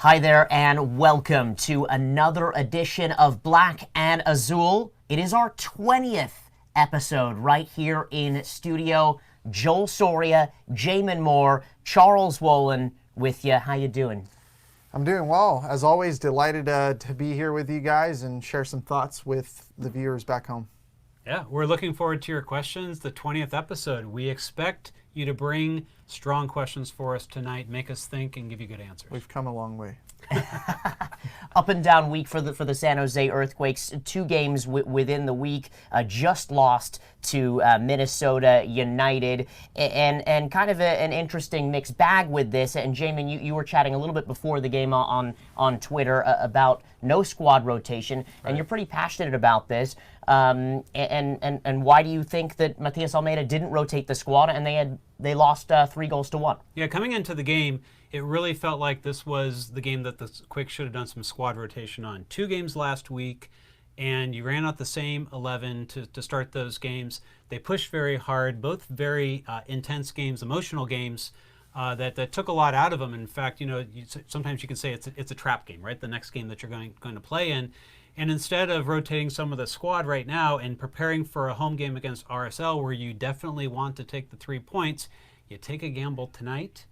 Hi there and welcome to another edition of Black and Azul. It is our 20th episode right here in studio. Joel Soria, Jamon Moore, Charles Wollin with you. How you doing? I'm doing well. As always, delighted to be here with you guys and share some thoughts with the viewers back home. Yeah, we're looking forward to your questions. The 20th episode. We expect you to bring strong questions for us tonight, make us think, and give you good answers. We've come a long way. Up and down week for the San Jose Earthquakes. Two games within the week. Just lost to Minnesota United, and kind of an interesting mixed bag with this. And Jamon, you were chatting a little bit before the game on Twitter about no squad rotation, and you're pretty passionate about this. And why do you think that Matias Almeyda didn't rotate the squad and they lost 3-1? Yeah, coming into the game, it really felt like this was the game that the Quakes should have done some squad rotation on. 2 games last week, and you ran out the same 11 to start those games. They pushed very hard, both very intense games, emotional games that took a lot out of them. In fact, sometimes you can say it's a trap game, right? The next game that you're going to play in. And instead of rotating some of the squad right now and preparing for a home game against RSL where you definitely want to take the 3 points, you take a gamble tonight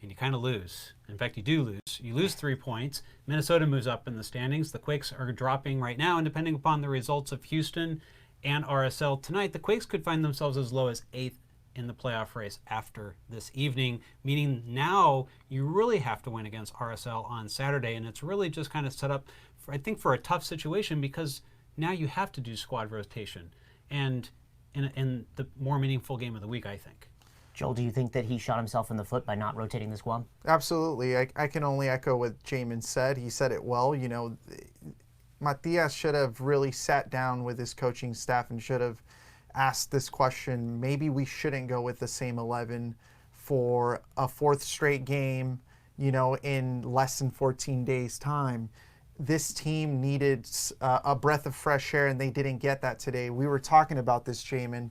and you kind of lose. In fact, you do lose. You lose 3 points. Minnesota moves up in the standings. The Quakes are dropping right now, and depending upon the results of Houston and RSL tonight, the Quakes could find themselves as low as 8th in the playoff race after this evening, meaning now you really have to win against RSL on Saturday, and it's really just kind of set up, for a tough situation because now you have to do squad rotation and in the more meaningful game of the week, I think. Joel, do you think that he shot himself in the foot by not rotating the squad? Absolutely. I can only echo what Jamon said. He said it well. Matias should have really sat down with his coaching staff and should have asked this question. Maybe we shouldn't go with the same 11 for a 4th straight game, in less than 14 days' time. This team needed a breath of fresh air, and they didn't get that today. We were talking about this, Jamon.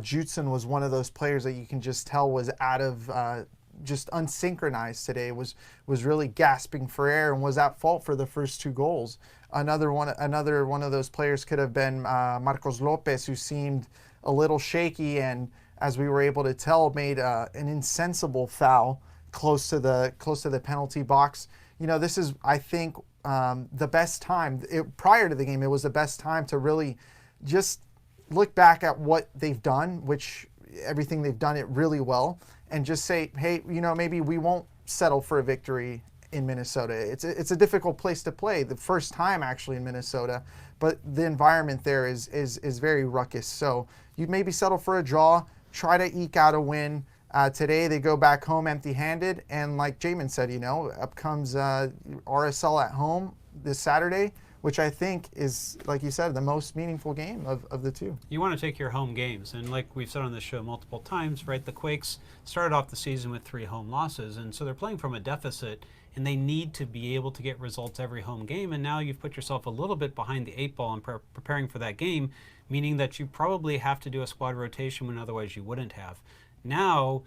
Jutson was one of those players that you can just tell was out of, just unsynchronized today, was really gasping for air and was at fault for the first 2 goals. Another one of those players could have been Marcos Lopez, who seemed a little shaky and, as we were able to tell, made an insensible foul close to the penalty box. This is, I think, the best time. Prior to the game, it was the best time to really just look back at what they've done, which everything they've done it really well, and just say, hey, maybe we won't settle for a victory in Minnesota. It's a difficult place to play, the first time actually in Minnesota, but the environment there is very ruckus. So you maybe settle for a draw, try to eke out a win. Today they go back home empty-handed, and like Jamon said, up comes RSL at home this Saturday, which I think is, like you said, the most meaningful game of the 2. You want to take your home games, and like we've said on this show multiple times, right, the Quakes started off the season with 3 home losses, and so they're playing from a deficit, and they need to be able to get results every home game, and now you've put yourself a little bit behind the 8 ball in preparing for that game, meaning that you probably have to do a squad rotation when otherwise you wouldn't have. Now,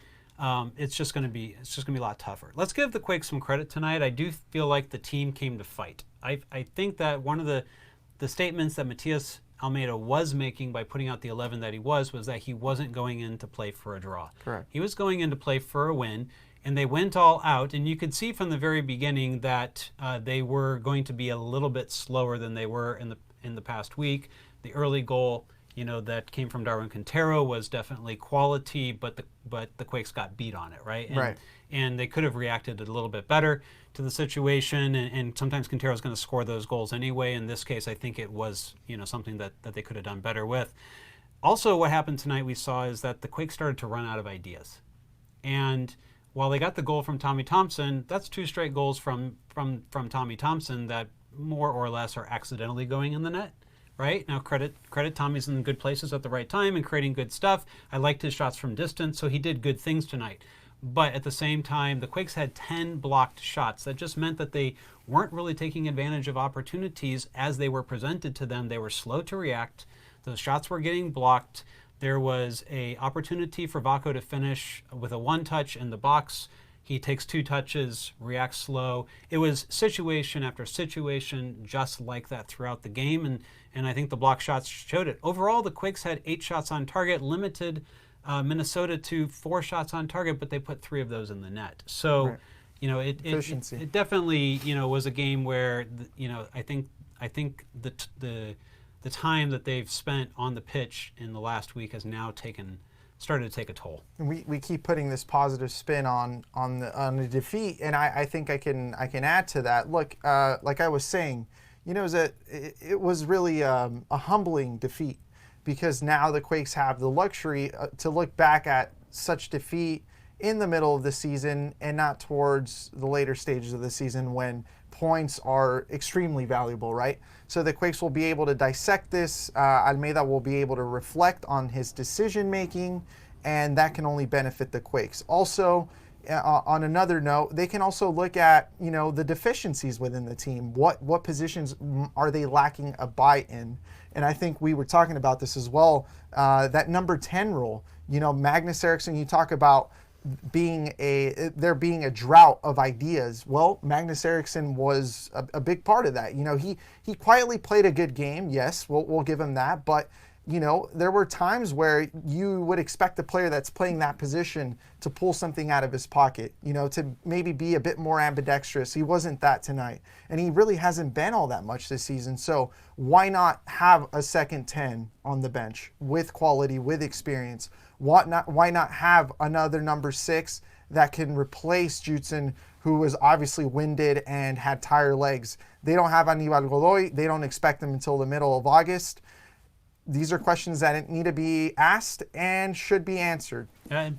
it's just going to be a lot tougher. Let's give the Quakes some credit tonight. I do feel like the team came to fight. I think that one of the statements that Matias Almeyda was making by putting out the 11 that he was that he wasn't going in to play for a draw. Correct. He was going in to play for a win, and they went all out. And you could see from the very beginning that they were going to be a little bit slower than they were in the past week. The early goal, that came from Darwin Quintero was definitely quality, but the Quakes got beat on it, right? Right. And they could have reacted a little bit better to the situation, and sometimes Quintero's going to score those goals anyway. In this case, I think it was, something that they could have done better with. Also, what happened tonight we saw is that the Quakes started to run out of ideas. And while they got the goal from Tommy Thompson, that's 2 straight goals from Tommy Thompson that more or less are accidentally going in the net. Right? Now, credit Tommy's in good places at the right time and creating good stuff. I liked his shots from distance, so he did good things tonight. But at the same time, the Quakes had 10 blocked shots. That just meant that they weren't really taking advantage of opportunities as they were presented to them. They were slow to react. Those shots were getting blocked. There was an opportunity for Vako to finish with a one-touch in the box. He takes 2 touches, reacts slow. It was situation after situation just like that throughout the game, and I think the block shots showed it. Overall, the Quakes had 8 shots on target, limited Minnesota to 4 shots on target, but they put 3 of those in the net. So, Right. It definitely, was a game where, I think the time that they've spent on the pitch in the last week has now started to take a toll. And we keep putting this positive spin on the defeat, and I think I can add to that. Look, like I was saying, it was really a humbling defeat, because now the Quakes have the luxury to look back at such defeat in the middle of the season and not towards the later stages of the season when points are extremely valuable, right? So the Quakes will be able to dissect this. Almeida will be able to reflect on his decision making, and that can only benefit the Quakes. Also, on another note, they can also look at the deficiencies within the team. What positions are they lacking a bite in? And I think we were talking about this as well. That number 10 role. Magnus Eriksson. You talk about there being a drought of ideas. Well, Magnus Eriksson was a big part of that. He quietly played a good game. Yes, we'll give him that. But there were times where you would expect the player that's playing that position to pull something out of his pocket, to maybe be a bit more ambidextrous. He wasn't that tonight. And he really hasn't been all that much this season. So why not have a second 10 on the bench with quality, with experience? Why not have another number 6 that can replace Jutsen, who was obviously winded and had tired legs? They don't have Aníbal Godoy. They don't expect him until the middle of August. These are questions that need to be asked and should be answered.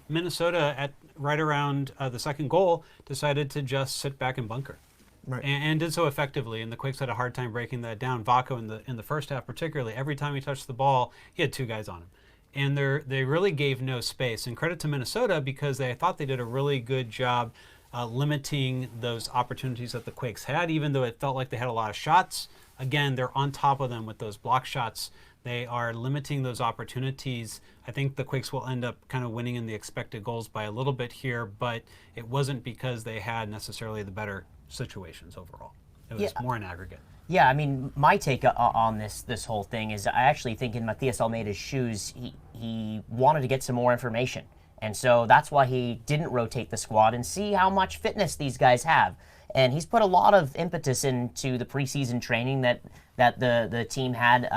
Minnesota, at right around the second goal, decided to just sit back and bunker. Right. And did so effectively, and the Quakes had a hard time breaking that down. Vaco in the first half particularly, every time he touched the ball, he had 2 guys on him. And they really gave no space. And credit to Minnesota, because I thought they did a really good job limiting those opportunities that the Quakes had, even though it felt like they had a lot of shots. Again, they're on top of them with those block shots. They are limiting those opportunities. I think the Quakes will end up kind of winning in the expected goals by a little bit here, but it wasn't because they had necessarily the better situations overall. It was more in aggregate. Yeah, I mean, my take on this whole thing is I actually think in Matias Almeida's shoes, he wanted to get some more information. And so that's why he didn't rotate the squad and see how much fitness these guys have. And he's put a lot of impetus into the preseason training that the team had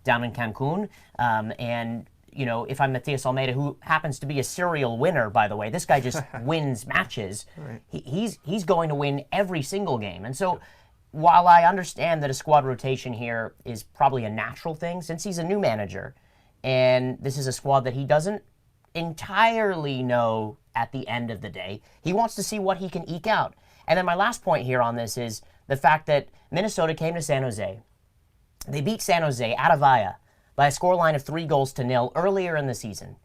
down in Cancun. And, if I'm Matias Almeida, who happens to be a serial winner, by the way, this guy just wins matches. Right. He's going to win every single game. And so while I understand that a squad rotation here is probably a natural thing, since he's a new manager, and this is a squad that he doesn't entirely know at the end of the day, he wants to see what he can eke out. And then my last point here on this is the fact that Minnesota came to San Jose. They beat San Jose at Avaya by a scoreline of 3-0 earlier in the season.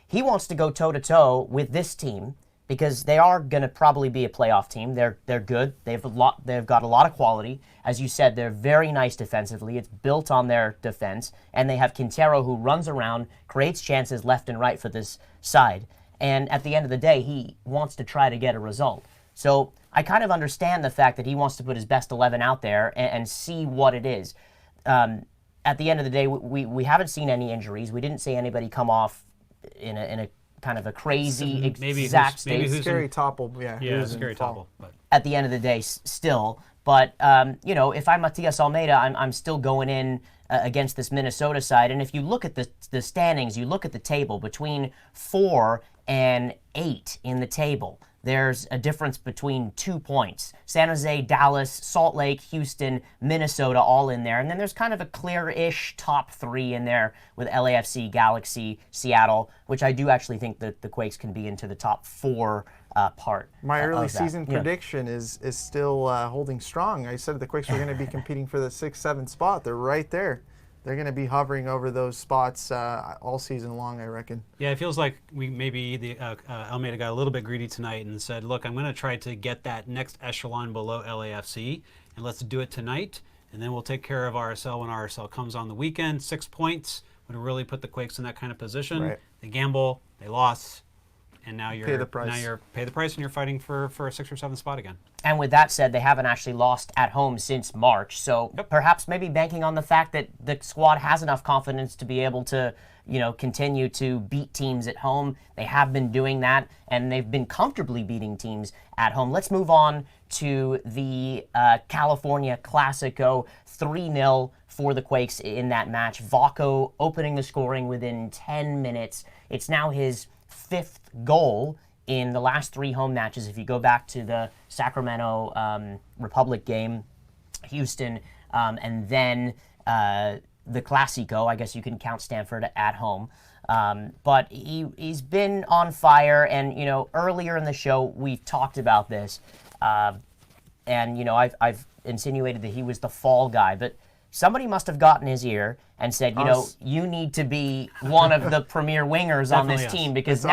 He wants to go toe-to-toe with this team because they are going to probably be a playoff team. They're good. They've got a lot of quality. As you said, they're very nice defensively. It's built on their defense. And they have Quintero, who runs around, creates chances left and right for this side. And at the end of the day, he wants to try to get a result. So I kind of understand the fact that he wants to put his best 11 out there and see what it is. At the end of the day, we haven't seen any injuries. We didn't see anybody come off in a kind of a crazy exact state. Scary topple, Yeah, scary topple. But at the end of the day, still. But, if I'm Matias Almeida, I'm still going in against this Minnesota side. And if you look at the standings, you look at the table between 4 and 8 in the table, there's a difference between 2 points. San Jose, Dallas, Salt Lake, Houston, Minnesota, all in there. And then there's kind of a clear-ish top 3 in there with LAFC, Galaxy, Seattle, which I do actually think that the Quakes can be into the top 4 part. My early season prediction is still holding strong. I said the Quakes were going to be competing for the 6-7 spot. They're right there. They're going to be hovering over those spots all season long, I reckon. Yeah, it feels like Almeida got a little bit greedy tonight and said, look, I'm going to try to get that next echelon below LAFC, and let's do it tonight, and then we'll take care of RSL when RSL comes on the weekend. 6 points would really put the Quakes in that kind of position. Right. They gamble, they lost, and now you're Pay the price. pay the price, and you're fighting for a 6 or 7 spot again. And with that said, they haven't actually lost at home since March. So perhaps maybe banking on the fact that the squad has enough confidence to be able to, continue to beat teams at home. They have been doing that, and they've been comfortably beating teams at home. Let's move on to the California Clásico, 3-0 for the Quakes in that match. Vako opening the scoring within 10 minutes. It's now his 5th goal in the last 3 home matches. If you go back to the Sacramento Republic game, Houston, and then the Clásico, I guess you can count Stanford at home. But he's been on fire, and earlier in the show we've talked about this, and I've insinuated that he was the fall guy, but somebody must have gotten his ear and said, you need to be one of the premier wingers on this team, because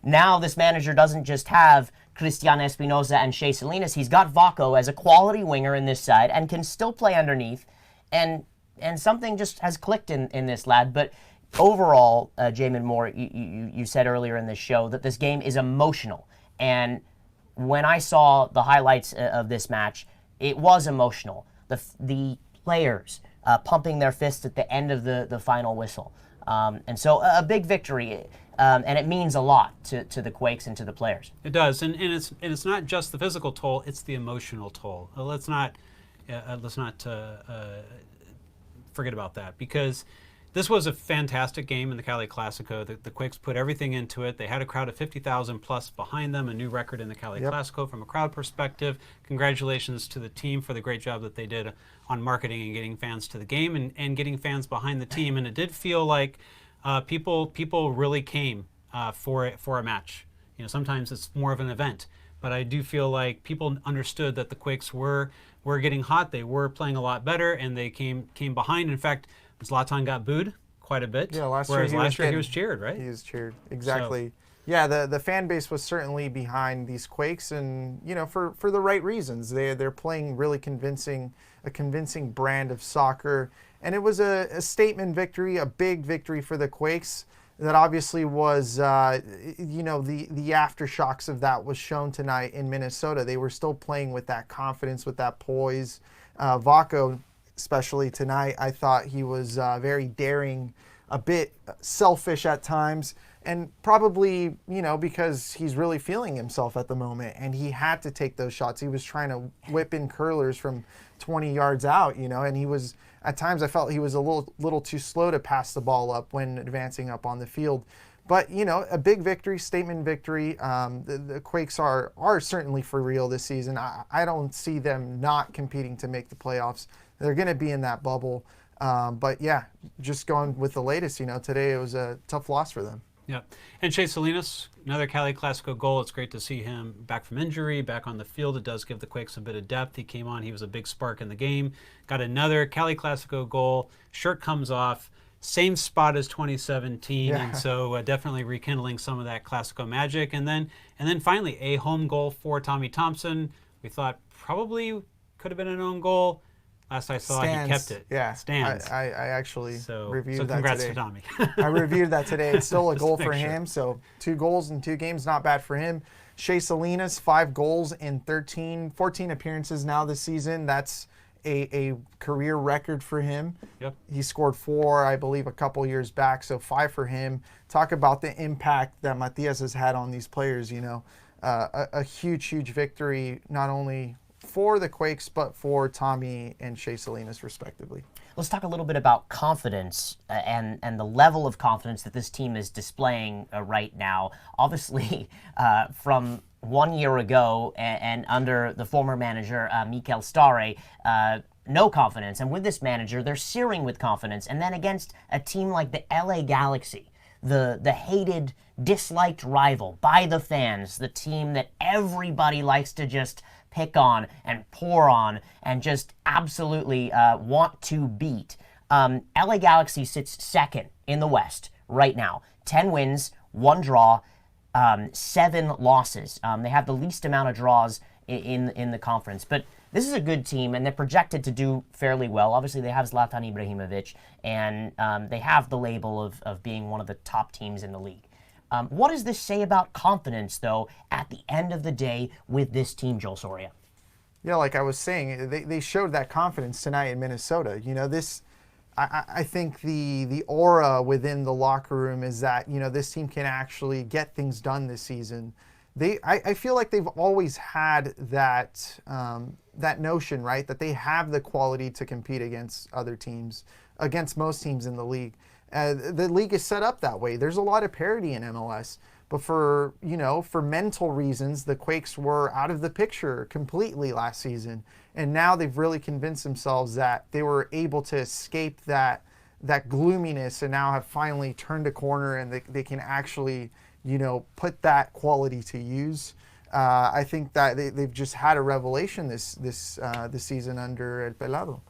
now this manager doesn't just have Cristian Espinoza and Shea Salinas. He's got Vako as a quality winger in this side and can still play underneath, and something just has clicked in this lad. But overall, Jamon Moore, you said earlier in the show that this game is emotional, and when I saw the highlights of this match, it was emotional. The players pumping their fists at the end of the final whistle. And so a big victory, and it means a lot to the Quakes and to the players. It does, and it's not just the physical toll; it's the emotional toll. Let's not forget about that, because this was a fantastic game in the Cali Clásico. The Quakes put everything into it. They had a crowd of 50,000 plus behind them, a new record in the Cali Clásico from a crowd perspective. Congratulations to the team for the great job that they did on marketing and getting fans to the game and getting fans behind the team. And it did feel like people really came for a match. Sometimes it's more of an event, but I do feel like people understood that the Quakes were getting hot. They were playing a lot better, and they came behind. In fact, Zlatan got booed quite a bit. Yeah, last year he was cheered, right? He was cheered, exactly. So, the fan base was certainly behind these Quakes, and for the right reasons. They're playing really a convincing brand of soccer, and it was a statement victory, a big victory for the Quakes. That obviously was, the aftershocks of that was shown tonight in Minnesota. They were still playing with that confidence, with that poise. Vako, especially tonight, I thought he was very daring, a bit selfish at times, and probably, because he's really feeling himself at the moment, and he had to take those shots. He was trying to whip in curlers from 20 yards out, and he was, at times I felt he was a little too slow to pass the ball up when advancing up on the field. But, a big victory, statement victory. The Quakes are certainly for real this season. I don't see them not competing to make the playoffs. They're going to be in that bubble. But, yeah, just going with the latest, today it was a tough loss for them. Yeah. And Shea Salinas, another Cali Clásico goal. It's great to see him back from injury, back on the field. It does give the Quakes a bit of depth. He came on. He was a big spark in the game. Got another Cali Clásico goal. Shirt comes off. Same spot as 2017. Yeah. And so definitely rekindling some of that Clásico magic. And then finally, a home goal for Tommy Thompson. We thought probably could have been an own goal. Last I saw, Stands. he kept it. Yeah, Stands. I actually reviewed that congrats today. to Tommy. I reviewed that today. It's still a Just goal to for make sure. him. So 2 goals in 2 games, not bad for him. Shea Salinas, 5 goals in 14 appearances now this season. That's a career record for him. Yep. He scored 4, I believe, a couple years back. So 5 for him. Talk about the impact that Matias has had on these players. A huge victory, not only for the Quakes, but for Tommy and Shea Salinas, respectively. Let's talk a little bit about confidence and the level of confidence that this team is displaying right now. Obviously, from 1 year ago and under the former manager, Mikel Stare, no confidence. And with this manager, they're searing with confidence. And then against a team like the LA Galaxy, the hated, disliked rival by the fans, the team that everybody likes to just pick on and pour on and just absolutely want to beat. LA Galaxy sits second in the West right now. 10 wins, 1 draw, 7 losses. They have the least amount of draws in the conference. But this is a good team, and they're projected to do fairly well. Obviously, they have Zlatan Ibrahimovic, and they have the label of being one of the top teams in the league. What does this say about confidence, though, at the end of the day with this team, Joel Soria? Yeah, like I was saying, they showed that confidence tonight in Minnesota. I think the aura within the locker room is that, this team can actually get things done this season. I feel like they've always had that notion, right, that they have the quality to compete against other teams, against most teams in the league. The league is set up that way. There's a lot of parity in MLS, but for mental reasons, the Quakes were out of the picture completely last season, and now they've really convinced themselves that they were able to escape that gloominess, and now have finally turned a corner, and they can actually put that quality to use. I think that they've just had a revelation this season under El Pelado.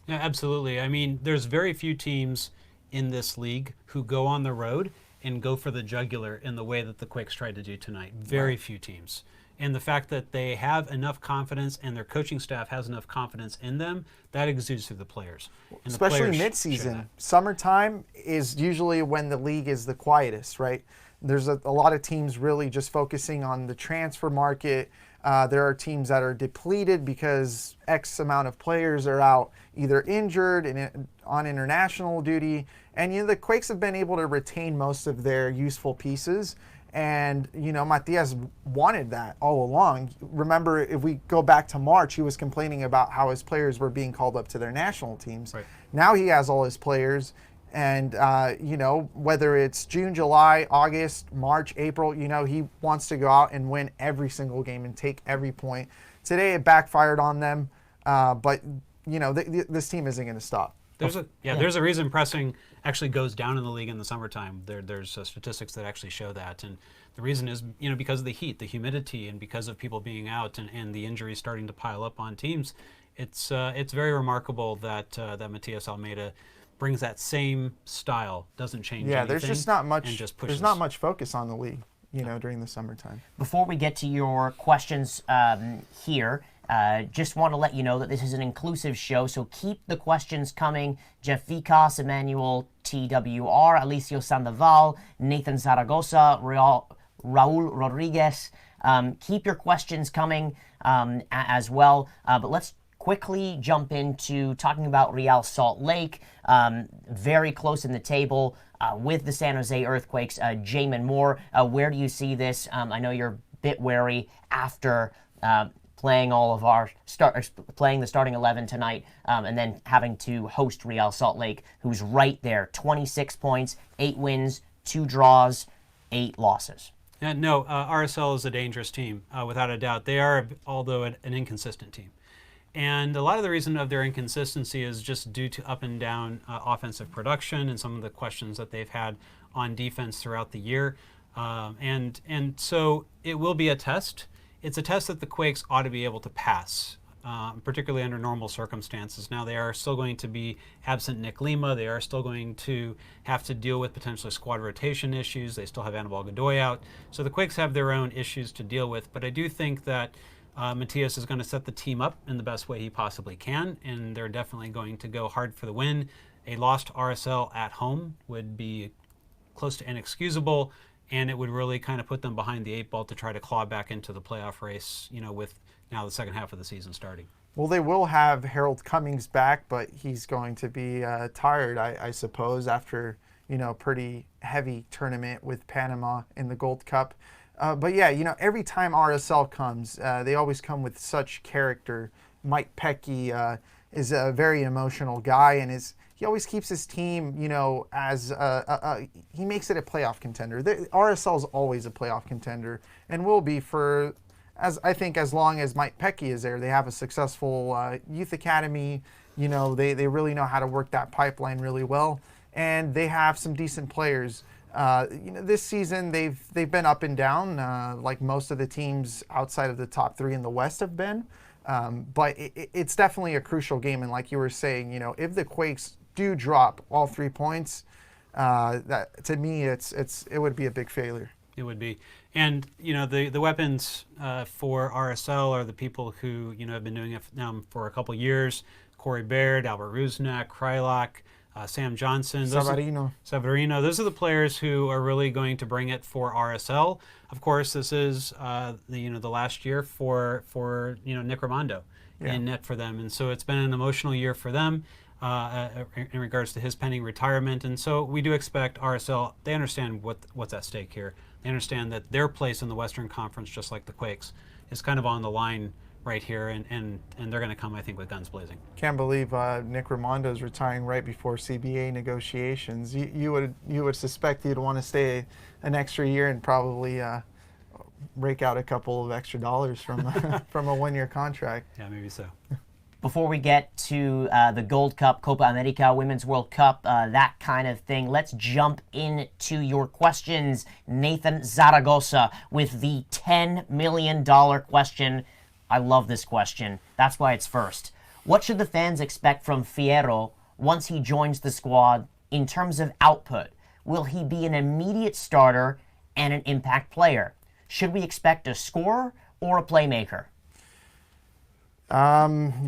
Yeah, absolutely. I mean, there's very few teams in this league who go on the road and go for the jugular in the way that the Quakes tried to do tonight. Very few teams. And the fact that they have enough confidence and their coaching staff has enough confidence in them, that exudes through the players. And especially mid-season. Summertime is usually when the league is the quietest, right? There's a lot of teams really just focusing on the transfer market. There are teams that are depleted because X amount of players are out either injured and on international duty. And the Quakes have been able to retain most of their useful pieces. And, Matias wanted that all along. Remember, if we go back to March, he was complaining about how his players were being called up to their national teams. Right. Now he has all his players. And, whether it's June, July, August, March, April, he wants to go out and win every single game and take every point. Today it backfired on them, but, this team isn't going to stop. There's a reason pressing actually goes down in the league in the summertime. There's statistics that actually show that. And the reason is, because of the heat, the humidity, and because of people being out and the injuries starting to pile up on teams. It's very remarkable that Matias Almeida brings that same style, doesn't change anything. Yeah, there's just not much. And just pushes. There's not much focus on the league, during the summertime. Before we get to your questions here, just want to let you know that this is an inclusive show, so keep the questions coming. Jeff Vicas, Emmanuel TWR, Alicio Sandoval, Nathan Zaragoza, Raul Rodriguez. Keep your questions coming as well. But let's quickly jump into talking about Real Salt Lake. Very close in the table with the San Jose Earthquakes. Jamon Moore, where do you see this? I know you're a bit wary after playing playing the starting 11 tonight, and then having to host Real Salt Lake, who's right there, 26 points, 8 wins, 2 draws, 8 losses. No, RSL is a dangerous team, without a doubt. They are, although an inconsistent team. And a lot of the reason of their inconsistency is just due to up and down offensive production and some of the questions that they've had on defense throughout the year. And so it will be a test. It's a test that the Quakes ought to be able to pass, particularly under normal circumstances. Now, they are still going to be absent Nick Lima. They are still going to have to deal with potentially squad rotation issues. They still have Anibal Godoy out. So the Quakes have their own issues to deal with. But I do think that Matias is going to set the team up in the best way he possibly can, and they're definitely going to go hard for the win. A lost RSL at home would be close to inexcusable, and it would really kind of put them behind the 8 ball to try to claw back into the playoff race, with now the second half of the season starting. Well, they will have Harold Cummings back, but he's going to be tired, I suppose, after pretty heavy tournament with Panama in the Gold Cup. But yeah, every time RSL comes, they always come with such character. Mike Pecky is a very emotional guy, and he always keeps his team, as he makes it a playoff contender. RSL is always a playoff contender, and will be for, as long as Mike Pecky is there. They have a successful youth academy. They really know how to work that pipeline really well, and they have some decent players. This season they've been up and down, like most of the teams outside of the top 3 in the West have been. But it's definitely a crucial game, and like you were saying, if the Quakes do drop all 3 points, that to me it would be a big failure. It would be, and the weapons for RSL are the people who have been doing it now for a couple years: Corey Baird, Albert Rusnak, Krylak. Sam Johnson, Savarino. Those are the players who are really going to bring it for RSL. Of course, this is the last year for Nick Armando in net for them, and so it's been an emotional year for them in regards to his pending retirement. And so we do expect RSL. They understand what's at stake here. They understand that their place in the Western Conference, just like the Quakes, is kind of on the line right here, and they're going to come, I think, with guns blazing. Can't believe Nick Raimondo is retiring right before CBA negotiations. You would suspect he'd want to stay an extra year and probably rake out a couple of extra dollars from from a 1-year contract. Yeah, maybe so. Before we get to the Gold Cup, Copa America, Women's World Cup, that kind of thing, let's jump into your questions. Nathan Zaragoza with the $10 million question. I love this question. That's why it's first. What should the fans expect from Fierro once he joins the squad in terms of output? Will he be an immediate starter and an impact player? Should we expect a scorer or a playmaker?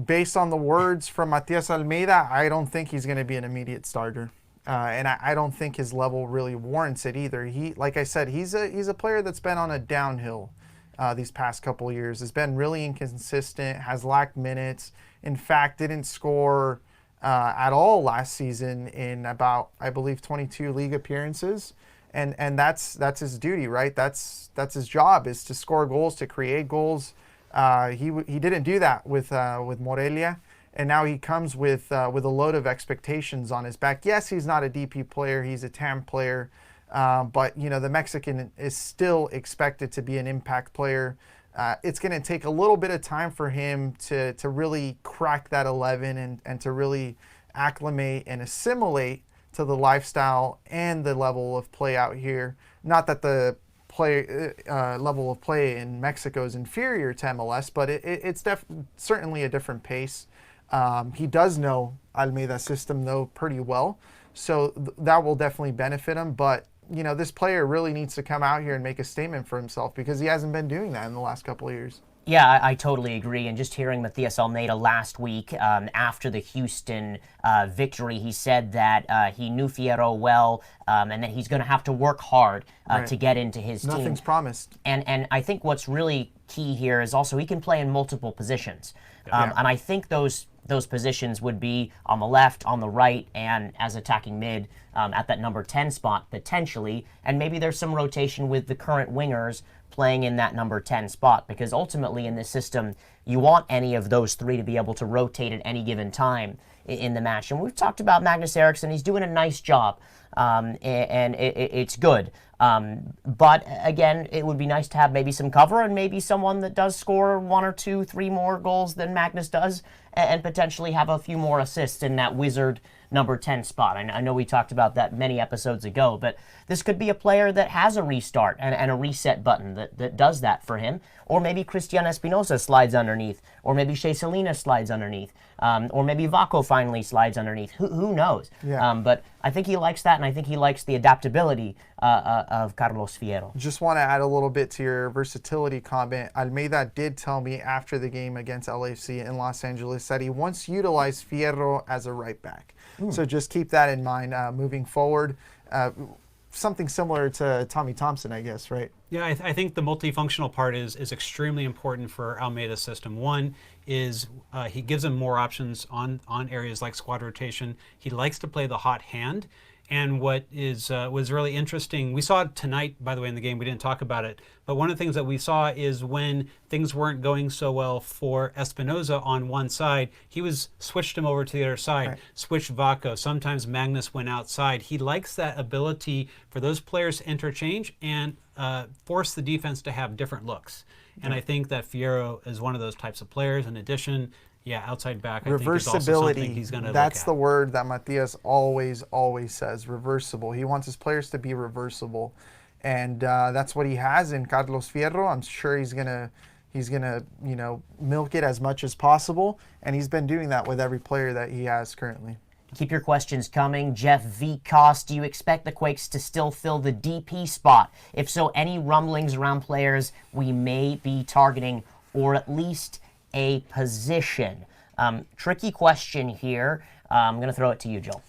Based on the words from Matias Almeida, I don't think he's going to be an immediate starter. And I don't think his level really warrants it either. Like I said, he's a player that's been on a downhill these past couple of years. Has been really inconsistent, has lacked minutes. In fact, didn't score at all last season in about, I believe, 22 league appearances. And that's his duty, right? That's his job, is to score goals, to create goals. He didn't do that with Morelia, and now he comes with a load of expectations on his back. Yes, he's not a DP player; he's a TAM player, but the Mexican is still expected to be an impact player. It's going to take a little bit of time for him to really crack that 11 and to really acclimate and assimilate to the lifestyle and the level of play out here. Not that the level of play in Mexico is inferior to MLS, but it's certainly a different pace. He does know Almeida's system, though, pretty well, so that will definitely benefit him. But this player really needs to come out here and make a statement for himself, because he hasn't been doing that in the last couple of years. Yeah, I totally agree. And just hearing Matias Almeida last week after the Houston victory, he said that he knew Fierro well and that he's going to have to work hard to get into his team. Nothing's promised. And I think what's really key here is also he can play in multiple positions. And I think those positions would be on the left, on the right, and as attacking mid at that number 10 spot, potentially. And maybe there's some rotation with the current wingers playing in that number 10 spot, because ultimately in this system, you want any of those three to be able to rotate at any given time in the match. And we've talked about Magnus Eriksson. He's doing a nice job, and it's good. But again, it would be nice to have maybe some cover and maybe someone that does score 1 or 2, 3 more goals than Magnus does, and potentially have a few more assists in that wizard number 10 spot. I know we talked about that many episodes ago, but this could be a player that has a restart and a reset button that does that for him. Or maybe Cristian Espinosa slides underneath, or maybe Shea Salinas slides underneath, or maybe Vaco finally slides underneath. Who knows? Yeah. But I think he likes that, and I think he likes the adaptability of Carlos Fierro. Just want to add a little bit to your versatility comment. Almeida did tell me after the game against LAFC in Los Angeles that he wants to utilize Fierro as a right back. So just keep that in mind moving forward. Something similar to Tommy Thompson, I guess, right? Yeah, I think the multifunctional part is extremely important for Almeida's system. One is he gives him more options on areas like squad rotation. He likes to play the hot hand. And what was really interesting, we saw it tonight, by the way, in the game. We didn't talk about it. But one of the things that we saw is when things weren't going so well for Espinosa on one side, he switched him over to the other side, right. Switched Vaco. Sometimes Magnus went outside. He likes that ability for those players to interchange and force the defense to have different looks. And I think that Fierro is one of those types of players. In addition, outside back, I think is also something he's going to look at. That's the word that Matias always says, reversible. He wants his players to be reversible. And that's what he has in Carlos Fierro. I'm sure he's gonna milk it as much as possible. And he's been doing that with every player that he has currently. Keep your questions coming. Jeff V. Koss, do you expect the Quakes to still fill the DP spot? If so, any rumblings around players we may be targeting, or at least a position? Tricky question here. I'm going to throw it to you, Joel.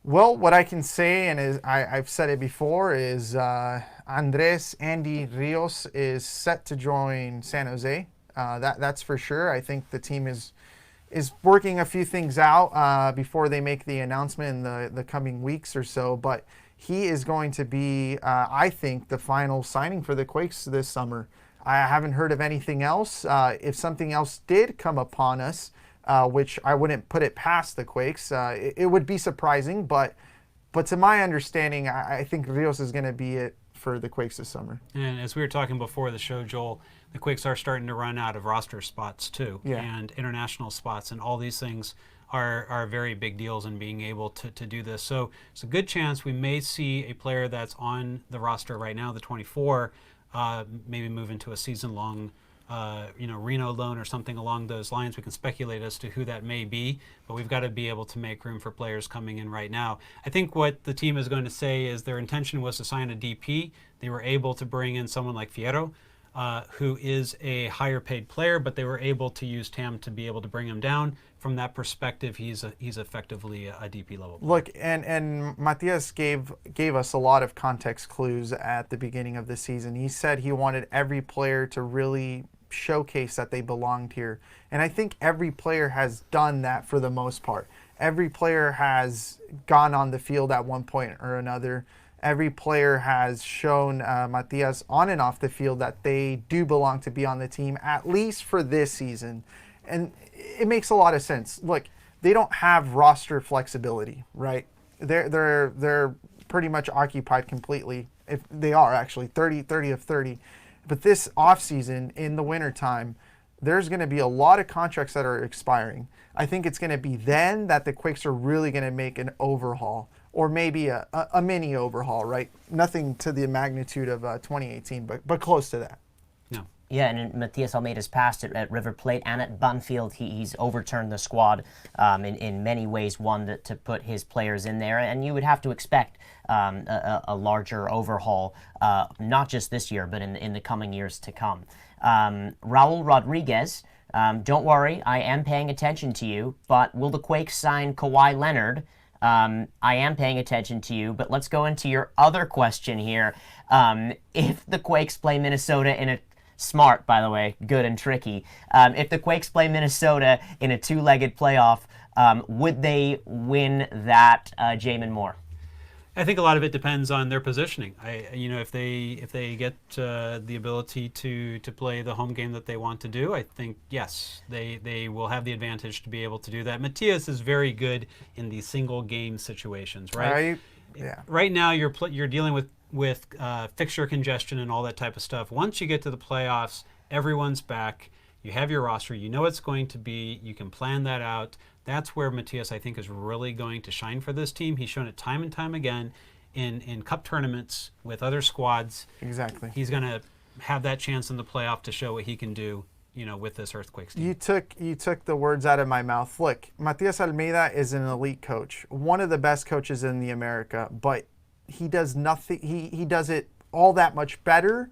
Well, what I can say, and I've said it before, is Andy Rios is set to join San Jose. That's for sure. I think the team is working a few things out before they make the announcement in the coming weeks or so. But he is going to be, I think, the final signing for the Quakes this summer. I haven't heard of anything else. If something else did come upon us, which I wouldn't put it past the Quakes, it would be surprising. But to my understanding, I think Rios is going to be it for the Quakes this summer. And as we were talking before the show, Joel, the Quakes are starting to run out of roster spots too, and international spots, and all these things are very big deals in being able to do this. So it's a good chance we may see a player that's on the roster right now, the 24, maybe move into a season-long Reno loan or something along those lines. We can speculate as to who that may be, but we've got to be able to make room for players coming in right now. I think what the team is going to say is their intention was to sign a DP. They were able to bring in someone like Fierro, who is a higher paid player, but they were able to use TAM to be able to bring him down. From that perspective, he's effectively a DP level player. Look, and Matias gave us a lot of context clues at the beginning of the season. He said he wanted every player to really showcase that they belonged here. And I think every player has done that for the most part. Every player has gone on the field at one point or another. Every player has shown Matias on and off the field that they do belong to be on the team, at least for this season. And it makes a lot of sense. Look, they don't have roster flexibility, right? They're pretty much occupied completely. If they are actually 30 of 30. But this offseason, in the wintertime, there's going to be a lot of contracts that are expiring. I think it's going to be then that the Quakes are really going to make an overhaul, or maybe a mini overhaul, right? Nothing to the magnitude of 2018, but close to that. No. Yeah, and Matias Almeida's past at River Plate and at Banfield, he's overturned the squad in many ways, one to put his players in there. And you would have to expect a larger overhaul, not just this year, but in the coming years to come. Raul Rodriguez, don't worry, I am paying attention to you, but will the Quakes sign Kawhi Leonard? I am paying attention to you, but let's go into your other question here. If the Quakes play Minnesota in a smart, by the way, good and tricky. If the Quakes play Minnesota in a two-legged playoff, would they win that, Jamon Moore? I think a lot of it depends on their positioning. If they get the ability to play the home game that they want to do, I think yes, they will have the advantage to be able to do that. Matias is very good in the single game situations, right? Yeah. Right now, you're dealing with fixture congestion and all that type of stuff. Once you get to the playoffs, everyone's back. You have your roster. You know it's going to be. You can plan that out. That's where Matias, I think, is really going to shine for this team. He's shown it time and time again in cup tournaments with other squads. Exactly. He's going to have that chance in the playoff to show what he can do, with this Earthquakes team. You took the words out of my mouth. Look, Matias Almeida is an elite coach, one of the best coaches in the America, but he does nothing. He does it all that much better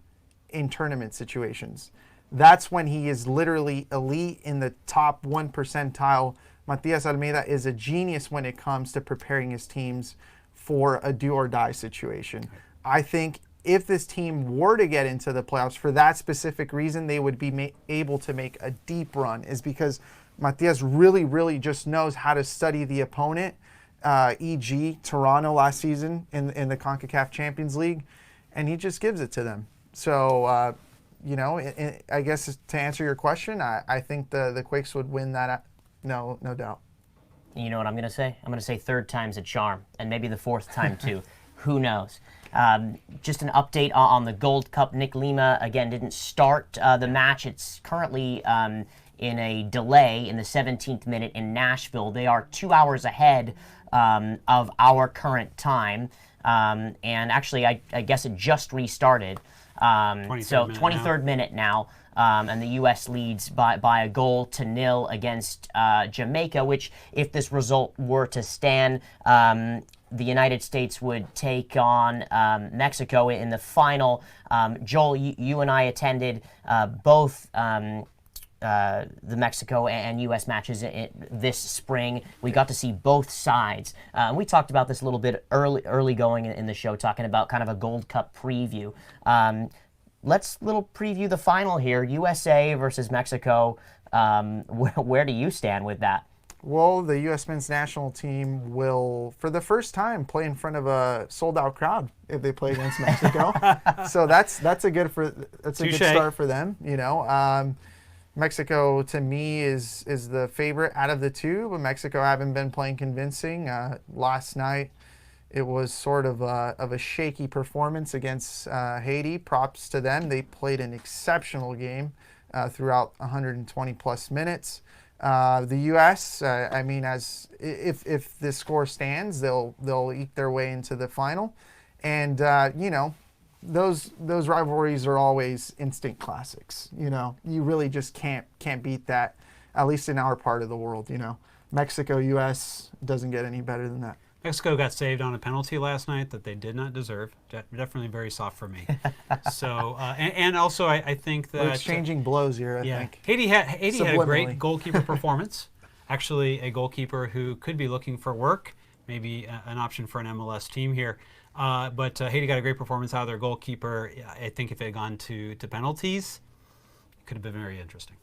in tournament situations. That's when he is literally elite in the top 1 percentile. Matias Almeida is a genius when it comes to preparing his teams for a do-or-die situation. I think if this team were to get into the playoffs for that specific reason, they would be able to make a deep run, is because Matias really, really just knows how to study the opponent, e.g. Toronto last season in the CONCACAF Champions League, and he just gives it to them. So, I guess to answer your question, I think the Quakes would win that. No doubt. You know what I'm going to say? I'm going to say third time's a charm, and maybe the fourth time too. Who knows? Just an update on the Gold Cup. Nick Lima, again, didn't start the match. It's currently in a delay in the 17th minute in Nashville. They are 2 hours ahead of our current time. And actually, I guess it just restarted. So 23rd minute now. And the U.S. leads by a 1-0 against Jamaica, which, if this result were to stand, the United States would take on Mexico in the final. Joel, you and I attended both the Mexico and U.S. matches this spring. We got to see both sides. We talked about this a little bit early going in the show, talking about kind of a Gold Cup preview. Let's little preview the final here, USA versus Mexico. Where do you stand with that? Well, the U.S. men's national team will, for the first time, play in front of a sold-out crowd if they play against Mexico. So that's a good start for them. You know, Mexico to me is the favorite out of the two, but Mexico haven't been playing convincing. Last night, it was sort of a shaky performance against Haiti. Props to them; they played an exceptional game throughout 120 plus minutes. The U.S., I mean, if the score stands, they'll eke their way into the final, and you know, those rivalries are always instant classics. You know, you really just can't beat that, at least in our part of the world. You know, Mexico, U.S. doesn't get any better than that. Mexico got saved on a penalty last night that they did not deserve. Definitely very soft for me. So, and also I think that... We're exchanging blows here, I think. Haiti had a great goalkeeper performance. Actually, a goalkeeper who could be looking for work, maybe an option for an MLS team here. But Haiti got a great performance out of their goalkeeper. I think if it had gone to penalties, it could have been very interesting.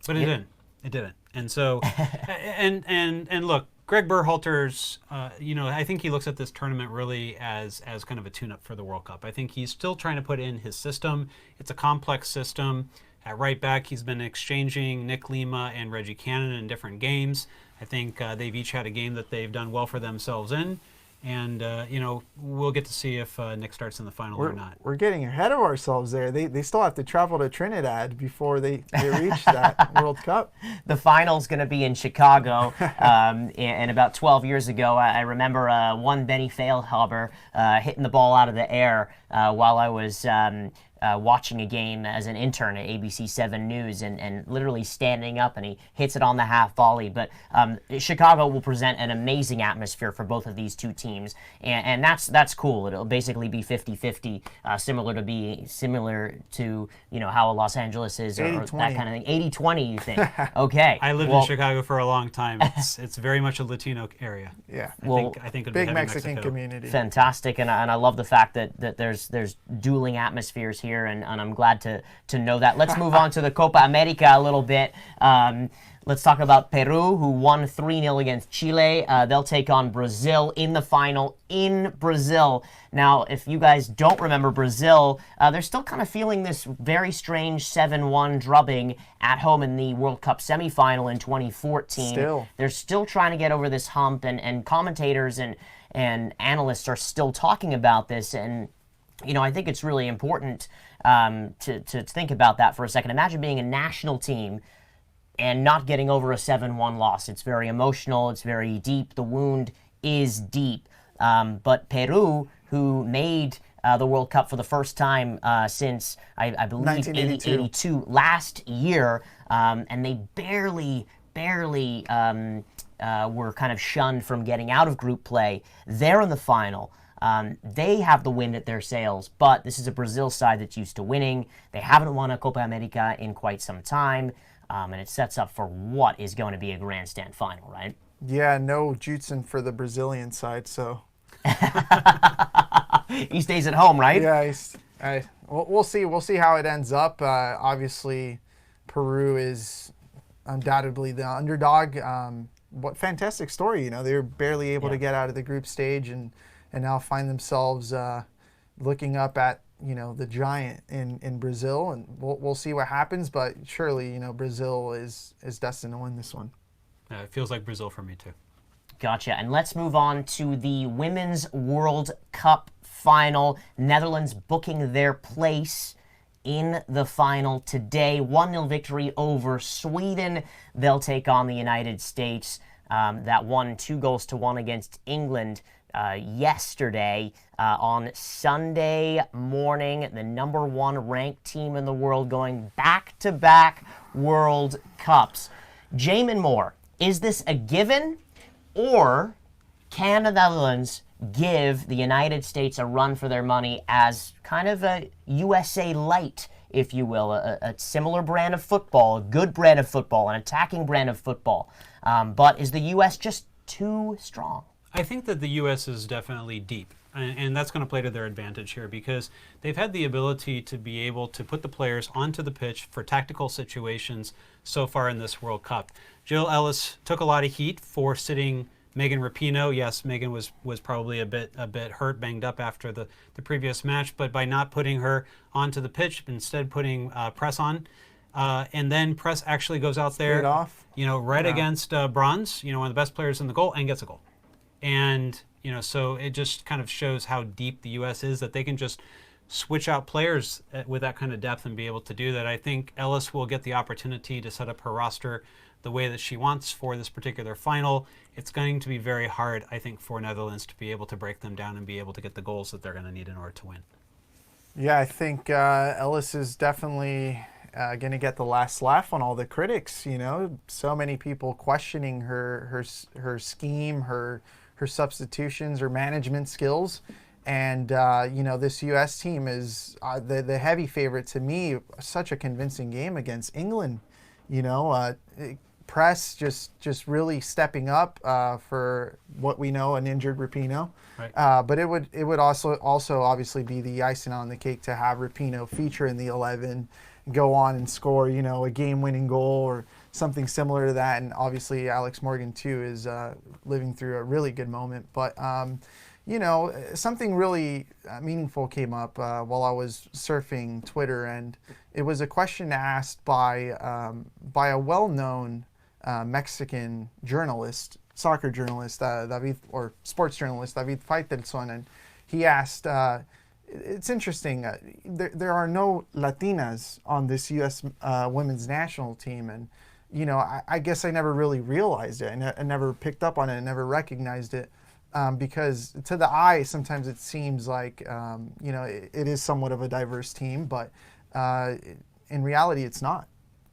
But it didn't. It didn't. And so, and look, Greg Berhalter's, you know, I think he looks at this tournament really as kind of a tune-up for the World Cup. I think he's still trying to put in his system. It's a complex system. At right back, he's been exchanging Nick Lima and Reggie Cannon in different games. I think they've each had a game that they've done well for themselves in. And, you know, we'll get to see if Nick starts in the final or not. We're getting ahead of ourselves there. They still have to travel to Trinidad before they reach that World Cup. The final's going to be in Chicago. And about 12 years ago, I remember one Benny Feilhaber hitting the ball out of the air while I was watching a game as an intern at ABC 7 News and literally standing up, and he hits it on the half volley. But Chicago will present an amazing atmosphere for both of these two teams, and that's cool. It'll basically be 50-50, similar to you know how Los Angeles is, or that kind of thing. 80-20, you think? Okay. I lived in Chicago for a long time. It's very much a Latino area. Yeah. I think it'll big be Mexican Mexico. community. Fantastic, and I love the fact that there's dueling atmospheres here. And I'm glad to know that. Let's move on to the Copa America a little bit. Let's talk about Peru, who won 3-0 against Chile. They'll take on Brazil in the final in Brazil. Now, if you guys don't remember Brazil, they're still kind of feeling this very strange 7-1 drubbing at home in the World Cup semifinal in 2014. They're still trying to get over this hump, and commentators and analysts are still talking about this. And you know, I think it's really important to think about that for a second. Imagine being a national team and not getting over a 7-1 loss. It's very emotional. It's very deep. The wound is deep. But Peru, who made the World Cup for the first time since, I believe, 1982 last year, and they barely were kind of shunned from getting out of group play. They're in the final. They have the wind at their sails, but this is a Brazil side that's used to winning. They haven't won a Copa America in quite some time, and it sets up for what is going to be a grandstand final, right? Yeah, no Jutsen for the Brazilian side, so. He stays at home, right? Yeah, we'll see. We'll see how it ends up. Obviously, Peru is undoubtedly the underdog. What fantastic story, you know. They were barely able to get out of the group stage and now find themselves looking up at, you know, the giant in Brazil, and we'll see what happens. But surely, you know, Brazil is destined to win this one. It feels like Brazil for me too. Gotcha. And let's move on to the Women's World Cup final. Netherlands booking their place in the final today. 1-0 victory over Sweden. They'll take on the United States. That won 2-1 against England yesterday. On Sunday morning, the number 1 ranked team in the world going back-to-back World Cups. Jamon Moore, is this a given, or can the Netherlands give the United States a run for their money as kind of a USA light if you will, a similar brand of football, a good brand of football, an attacking brand of football. But is the U.S. just too strong? I think that the U.S. is definitely deep, and that's going to play to their advantage here because they've had the ability to be able to put the players onto the pitch for tactical situations so far in this World Cup. Jill Ellis took a lot of heat for sitting Megan Rapinoe. Yes, Megan was probably a bit hurt, banged up after the previous match, but by not putting her onto the pitch, instead putting Press on, and then Press actually goes out there, right against Bronze, one of the best players in the goal, and gets a goal. And, so it just kind of shows how deep the U.S. is, that they can just switch out players with that kind of depth and be able to do that. I think Ellis will get the opportunity to set up her roster the way that she wants for this particular final. It's going to be very hard, I think, for Netherlands to be able to break them down and be able to get the goals that they're going to need in order to win. Yeah, I think Ellis is definitely going to get the last laugh on all the critics. So many people questioning her scheme, her substitutions, her management skills. And, this U.S. team is the heavy favorite to me. Such a convincing game against England. Press just really stepping up for what we know, an injured Rapinoe. Right. But it would also obviously be the icing on the cake to have Rapinoe feature in the 11, go on and score, a game-winning goal or something similar to that. And obviously Alex Morgan too is living through a really good moment. But something really meaningful came up while I was surfing Twitter, and it was a question asked by a well-known Mexican journalist, soccer journalist, sports journalist, David Faitelson, and he asked, it's interesting, there are no Latinas on this U.S. Women's national team, and I guess I never really realized it, and I never picked up on it, and never recognized it. Because to the eye, sometimes it seems like, it is somewhat of a diverse team, but in reality, it's not.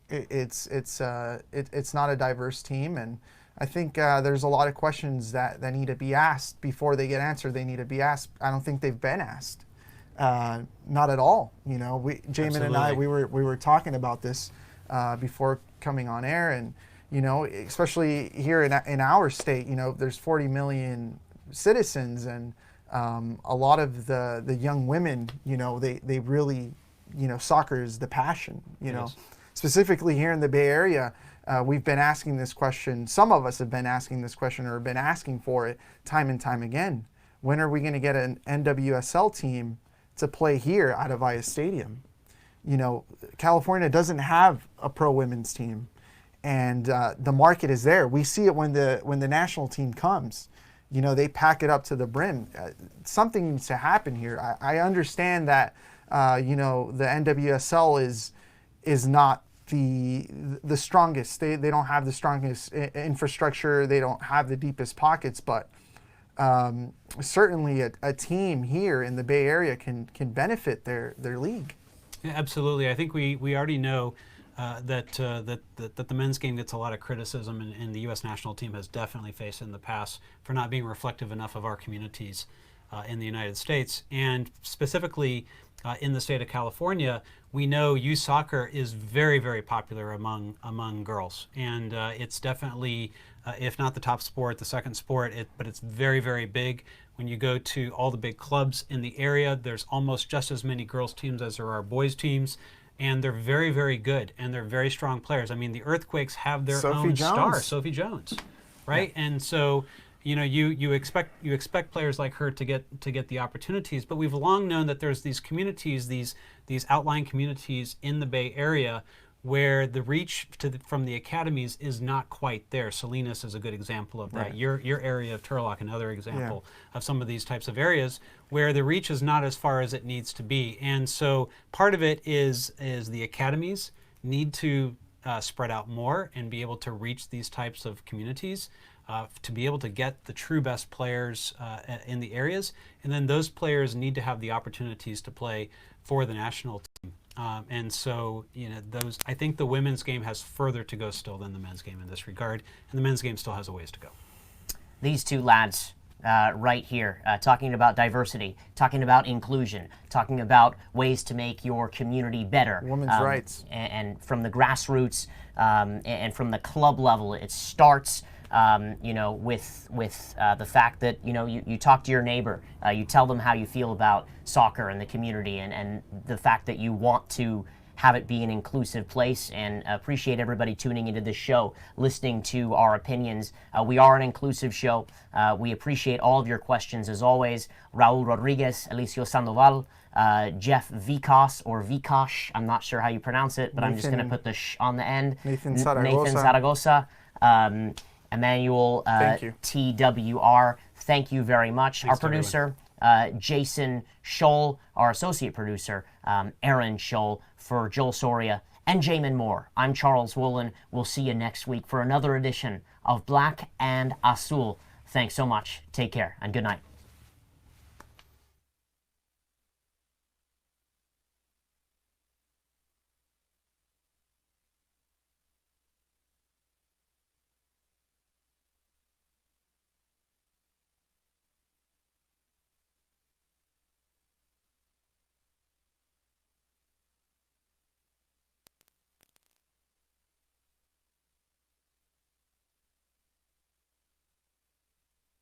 It's not a diverse team, and I think there's a lot of questions that need to be asked before they get answered. They need to be asked. I don't think they've been asked, not at all. Jamon and I, we were talking about this before coming on air, and especially here in our state, there's 40 million citizens, and a lot of the young women, they really, soccer is the passion, Yes. Specifically here in the Bay Area, we've been asking this question. Some of us have been asking this question or have been asking for it time and time again. When are we going to get an NWSL team to play here out of Via Stadium? California doesn't have a pro women's team. And the market is there. We see it when the national team comes. They pack it up to the brim. Something needs to happen here. I understand that the NWSL is not the strongest. They don't have the strongest infrastructure. They don't have the deepest pockets. But certainly a team here in the Bay Area can benefit their league. Yeah, absolutely. I think we already know that the men's game gets a lot of criticism, and the U.S. national team has definitely faced in the past for not being reflective enough of our communities in the United States. And specifically in the state of California, we know youth soccer is very, very popular among girls. And it's definitely, if not the top sport, the second sport, but it's very, very big. When you go to all the big clubs in the area, there's almost just as many girls teams as there are boys teams. And they're very, very good, and they're very strong players. I mean, the Earthquakes have their own star, Sophie Jones, right? Yeah. And so, you expect players like her to get the opportunities. But we've long known that there's these communities, these outlying communities in the Bay Area, where the reach from the academies is not quite there. Salinas is a good example of that. Right. Your area of Turlock, another example of some of these types of areas where the reach is not as far as it needs to be. And so part of it is the academies need to spread out more and be able to reach these types of communities to be able to get the true best players in the areas. And then those players need to have the opportunities to play for the national team. And so, I think the women's game has further to go still than the men's game in this regard, and the men's game still has a ways to go. These two lads right here, talking about diversity, talking about inclusion, talking about ways to make your community better. Women's rights. And from the grassroots and from the club level, it starts with the fact that you talk to your neighbor, you tell them how you feel about soccer and the community, and the fact that you want to have it be an inclusive place, and appreciate everybody tuning into this show, listening to our opinions. We are an inclusive show. We appreciate all of your questions as always. Raul Rodriguez, Alicio Sandoval, Jeff Vikas or Vikash, I'm not sure how you pronounce it, but I'm just going to put the sh on the end. Nathan Zaragoza. Emmanuel TWR, thank you very much. Thanks our producer, Jason Sholl, our associate producer, Aaron Sholl, for Joel Soria and Jamon Moore. I'm Charles Wollin. We'll see you next week for another edition of Black and Azul. Thanks so much. Take care and good night.